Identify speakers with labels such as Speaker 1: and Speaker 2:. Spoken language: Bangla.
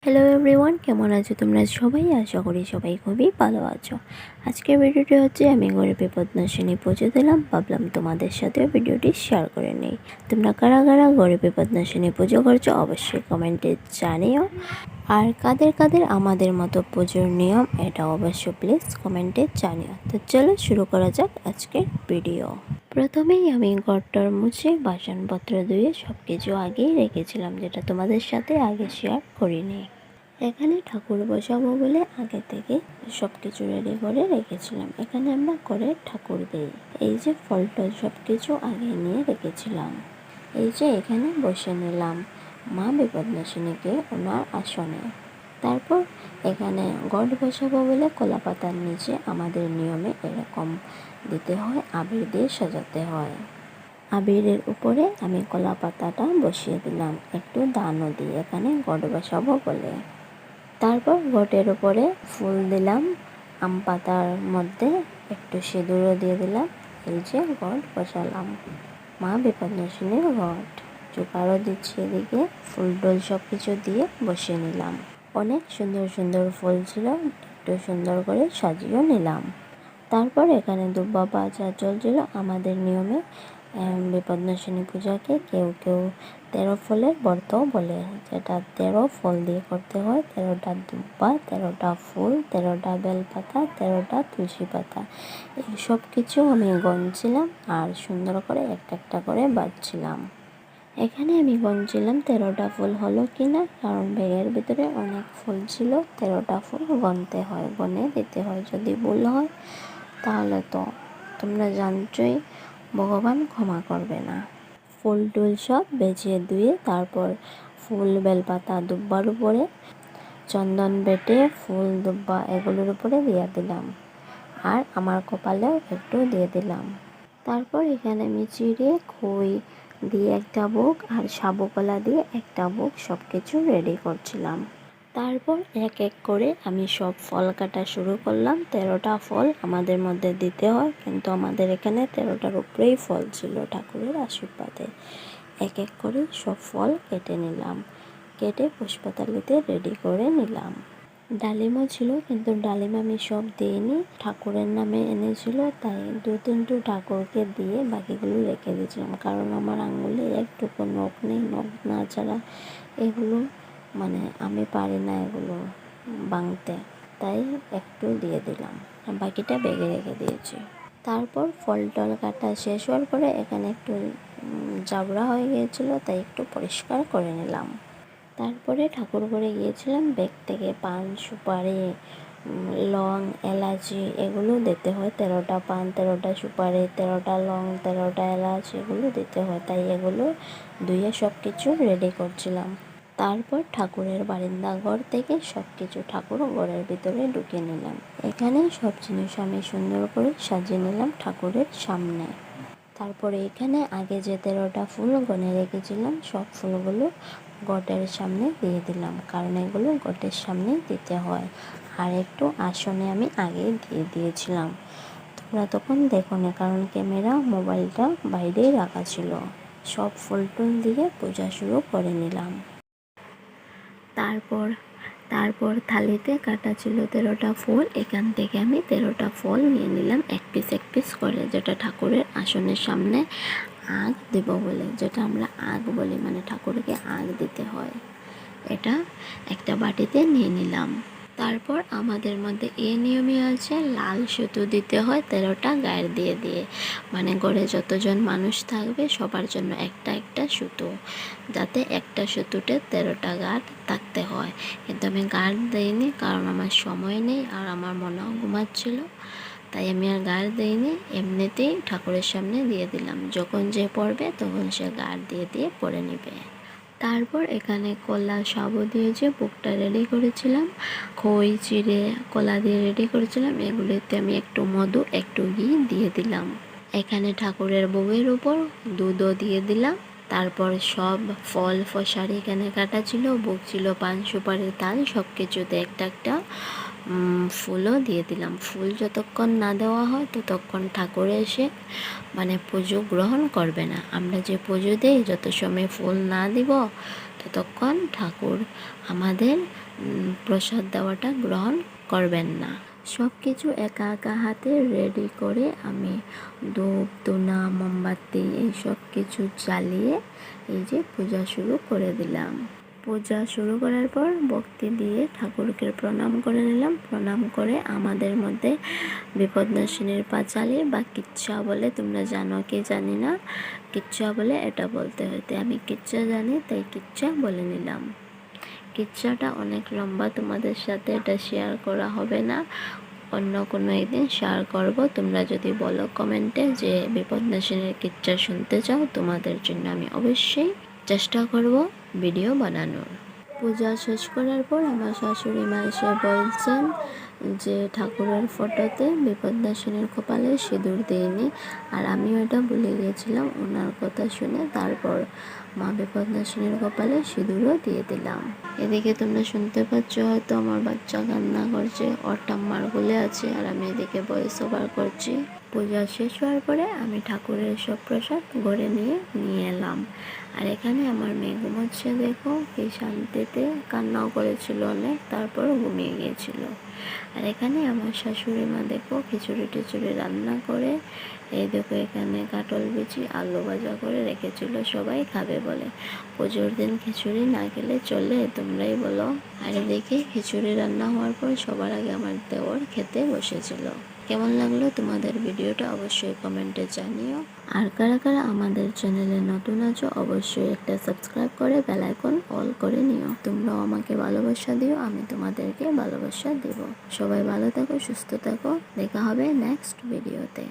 Speaker 1: হ্যালো এভরিওয়ান, কেমন আছো তোমরা সবাই? আশা করি সবাই খুবই ভালো আছো। আজকের ভিডিওটি হচ্ছে আমি ঘরে বিপদনাশিনী পুজো দিলাম, ভাবলাম তোমাদের সাথে ভিডিওটি শেয়ার করে নিই। তোমরা কারা কারা ঘরে বিপদনাশিনী পুজো করছো অবশ্যই কমেন্টে জানিও। আর কাদের কাদের আমাদের মতো পুজোর নিয়ম এটা অবশ্য প্লিজ কমেন্টে জানিও। তো চলো শুরু করা যাক আজকের ভিডিও। প্রথমেই আমি ঘরটার মুছে বাসনপত্র ধুয়ে সব কিছু আগেই রেখেছিলাম, যেটা তোমাদের সাথে আগে শেয়ার করিনি। এখানে ঠাকুর বসাবো বলে আগে থেকে সব কিছু রেডি করে রেখেছিলাম। এখানে আমরা করে ঠাকুর দিই। এই যে ফল টল সব কিছু আগে নিয়ে রেখেছিলাম। এই যে এখানে বসে নিলাম মা বিপদনাশিনীকে ওনার আসনে। তারপর এখানে গড় বসাবো বলে কলা পাতার নিচে আমাদের নিয়মে এরকম দিতে হয়, আবির দিয়ে সাজাতে হয়। আবিরের উপরে আমি কলা পাতাটা বসিয়ে দিলাম একটু দানও দিয়ে, এখানে গড় বসাবো বলে। তারপর ঘটের উপরে ফুল দিলাম, আম পাতার মধ্যে একটু সিঁদুরও দিয়ে দিলাম। এই যে ঘট বসালাম, মা বিপদনাশিনীর ঘট। চুপারও দিচ্ছি এদিকে, ফুল টুল সব কিছু দিয়ে বসিয়ে নিলাম। অনেক সুন্দর সুন্দর ফুল ছিল, একটু সুন্দর করে সাজিয়েও নিলাম। তারপর এখানে দুব্বা আচার চলছিল। আমাদের নিয়মে বিপদনাশিনী পূজাকে কেউ কেউ 13 ফলের ব্রতও বলে, যেটা 13 ফল দিয়ে করতে হয়। 13টা দুব্বা, 13টা ফুল, 13টা বেলপাতা, 13টা তুলসী পাতা, এই সব কিছু আমি গণছিলাম আর সুন্দর করে একটা একটা করে বাজছিলাম। এখানে আমি গণছিলাম 13টা ফুল হলো কি না, কারণ ব্যাগের ভিতরে অনেক ফুল ছিল। 13টা ফুল গণতে হয়, গণে দিতে হয়। যদি ভুল হয় তাহলে তো তোমরা জানছই, ভগবান ক্ষমা করবে না। ফুল টুল সব বেছিয়ে ধুয়ে তারপর ফুল বেলপাতা দুব্বার উপরে চন্দন বেটে ফুল দুব্বা এগুলোর উপরে দিয়ে দিলাম, আর আমার কপালেও একটু দিয়ে দিলাম। তারপর এখানে আমি চিড়ে খই দিয়ে একটা বুক আর সাবু কলা দিয়ে একটা বুক সব কিছু রেডি করছিলাম। তারপর এক এক করে আমি সব ফল কাটা শুরু করলাম। 13টা ফল আমাদের মধ্যে দিতে হয়, কিন্তু আমাদের এখানে 13টার উপরেই ফল ছিল ঠাকুরের আশীর্বাদে। এক এক করে সব ফল কেটে নিলাম, কেটে পুষ্পতালিতে রেডি করে নিলাম। ডালিমও ছিল, কিন্তু ডালিম আমি সব দিইনি, ঠাকুরের নামে এনেছিল তাই 2-3টু ঠাকুরকে দিয়ে বাকিগুলো রেখে দিয়েছিলাম। কারণ আমার আঙুলে একটুকু নখ নেই, নখ না ছাড়া এগুলো মানে আমি পারি না এগুলো ভাঙতে, তাই একটু দিয়ে দিলাম, বাকিটা ব্যাগে রেখে দিয়েছি। তারপর ফল টল কাটা শেষ হওয়ার পরে এখানে একটু জাবড়া হয়ে গিয়েছিল, তাই একটু পরিষ্কার করে নিলাম। তারপরে ঠাকুর ঘরে গিয়েছিলাম, ব্যাগ থেকে পান সুপারি লং এলাচি এগুলো দিতে হয়। 13টা পান, 13টা সুপারি, 13টা লং, 13টা এলাচ এগুলো দিতে হয়, তাই এগুলো ধুয়ে সব কিছু রেডি করছিলাম। তারপর ঠাকুরের বারিন্দা ঘর থেকে সব কিছু ঠাকুর ঘরের ভিতরে ঢুকিয়ে নিলাম। এখানে সব জিনিস আমি সুন্দর করে সাজিয়ে নিলাম ঠাকুরের সামনে। তারপরে এখানে আগে যে 13টা ফুল গনে রেখেছিলাম সব ফুলগুলো ঘটের সামনে দিয়ে দিলাম, কারণ এগুলো ঘটের সামনে দিতে হয়। আর একটু আসনে আমি আগে দিয়ে দিয়েছিলাম, তোমরা তখন দেখো না, কারণ ক্যামেরা মোবাইলটা বাইরেই রাখা ছিল। সব ফুল টুল দিয়ে পূজা শুরু করে নিলাম। তারপর তারপর থালিতে কাটা ছিল 13টা ফুল, এখান থেকে আমি 13টা ফল নিয়ে নিলাম এক পিস করে, যেটা ঠাকুরের আসনের সামনে আগ দেব বলে, যেটা আমরা আগ বলি, মানে ঠাকুরকে আগ দিতে হয়। এটা একটা বাটিতে নিয়ে নিলাম। তারপর আমাদের মধ্যে এই নিয়মই আছে, লাল সুতো দিতে হয় 13টা গায়ের দিয়ে দিয়ে, মানে ঘরে যতজন মানুষ থাকবে সবার জন্য একটা একটা সুতো, যাতে একটা সুতোতে 13টা গাঁট থাকতে হয়। কিন্তু আমি গাঁট দিইনি, কারণ আমার সময় নেই আর আমার মনেও ঘুমাচ্ছিল, তাই আমি আর গাঁট দিইনি। এমনিতেই ঠাকুরের সামনে দিয়ে দিলাম, যখন যে পড়বে তখন সে গাঁট দিয়ে দিয়ে পড়ে নেবে। তারপর এখানে কলা সাবু দিয়ে যে বুকটা রেডি করেছিলাম, খই চিড়ে কলা দিয়ে রেডি করেছিলাম, এগুলিতে আমি একটু মধু একটু ঘি দিয়ে দিলাম। এখানে ঠাকুরের ভোগের উপর দুধও দিয়ে দিলাম। তারপর সব ফল ফসারি এখানে কাটা ছিল, বুক ছিল, পান সুপারি তাল সব কিছুতে একটা একটা ফুলও দিয়ে দিলাম। ফুল যতক্ষণ না দেওয়া হয় ততক্ষণ ঠাকুর এসে মানে পুজো গ্রহণ করবে না। আমরা যে পুজো দিই যত সময় ফুল না দিব ততক্ষণ ঠাকুর আমাদের প্রসাদ দেওয়াটা গ্রহণ করবেন না। সব কিছু একা একা হাতে রেডি করে আমি ধূপ ধুনা মোমবাতি এই সব কিছু জ্বালিয়ে এই যে পূজা শুরু করে দিলাম। পূজা শুরু করার পর ভক্তি দিয়ে ঠাকুরকে প্রণাম করে নিলাম। প্রণাম করে আমাদের মধ্যে বিপদনাশিনীর পাঁচালী বা কিচ্ছা বলে, তোমরা জানো কি জানি না, কিচ্ছা বলে এটা বলতে হইতে আমি কিচ্ছা জানি তাই কিচ্ছা বলে নিলাম। কিচ্ছাটা অনেক লম্বা, তোমাদের সাথে এটা শেয়ার করা হবে না, অন্য কোনো একদিন শেয়ার করব। তোমরা যদি বলো কমেন্টে যে বিপদনাশিনীর কিচ্ছা শুনতে চাও, তোমাদের জন্য আমি অবশ্যই চেষ্টা করব ভিডিও বানানোর। পূজা শেষ করার পর আমার শাশুড়ি মা এসে বলছেন যে ঠাকুরের ফটোতে বিপদনাশিনীর কপালে সিঁদুর দিইনি, আর আমিও এটা ভুলে গিয়েছিলাম। ওনার কথা শুনে তারপর মা বিপদনাশিনীর কপালে সিঁদুরও দিয়ে দিলাম। এদিকে তোমরা শুনতে পাচ্ছ হয়তো আমার বাচ্চা কান্না করছে, ওর ঠাম্মার কোলে আছে, আর আমি এদিকে ভয়েস ওভার করছি। পূজা শেষ হওয়ার পরে আমি ঠাকুরের সব প্রসাদ ঘরে নিয়ে এলাম। আর এখানে আমার মেয়ে ঘুমোচ্ছে, দেখো কি শান্তিতে, কান্নাও করেছিল অনেক, তারপর ঘুমিয়ে গিয়েছিল। আর এখানে আমার শাশুড়ি মা দেখো খিচুড়ি টিচুড়ি রান্না করে, এই দেখো এখানে কাটল বিচি আলু ভাজা করে রেখেছিল, সবাই খাবে বলে। পুজোর দিন খিচুড়ি না খেলে চলে, তোমরাই বলো। আর এদিকে খিচুড়ি রান্না হওয়ার পর সবার আগে আমার দেওর খেতে বসেছিল। কেমন লাগলো তোমাদের ভিডিওটা অবশ্যই কমেন্টে জানিও। আর কারা কারা আমাদের চ্যানেলে নতুন আছো অবশ্যই একটা সাবস্ক্রাইব করে বেল আইকন অল করে নিও। তোমরাও আমাকে ভালোবাসা দিও, আমি তোমাদেরকে ভালোবাসা দেব। সবাই ভালো থাকো, সুস্থ থাকো, দেখা হবে নেক্সট ভিডিওতে।